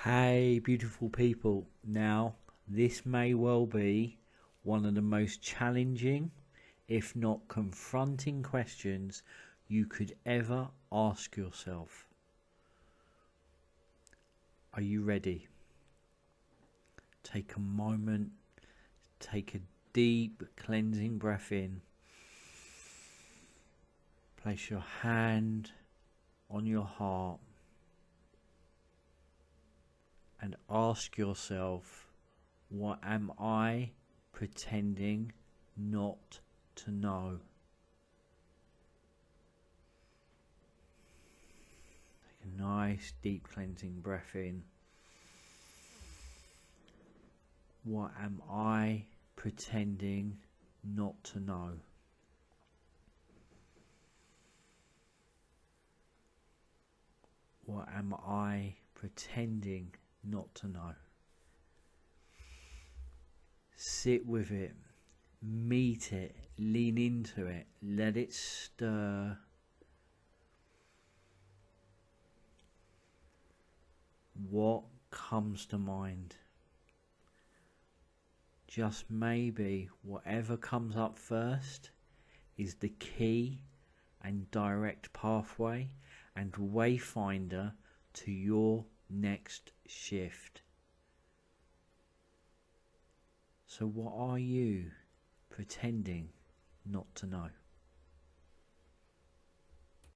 Hey beautiful people, now this may well be one of the most challenging, if not confronting questions you could ever ask yourself. Are you ready? Take a moment, take a deep cleansing breath in. Place your hand on your heart and ask yourself, what am I pretending not to know? Take a nice deep cleansing breath in. What am I pretending not to know? What am I pretending not to know? Sit with it, meet it, lean into it, let it stir. What comes to mind? Just maybe whatever comes up first is the key and direct pathway and wayfinder to your next shift. So what are you pretending not to know?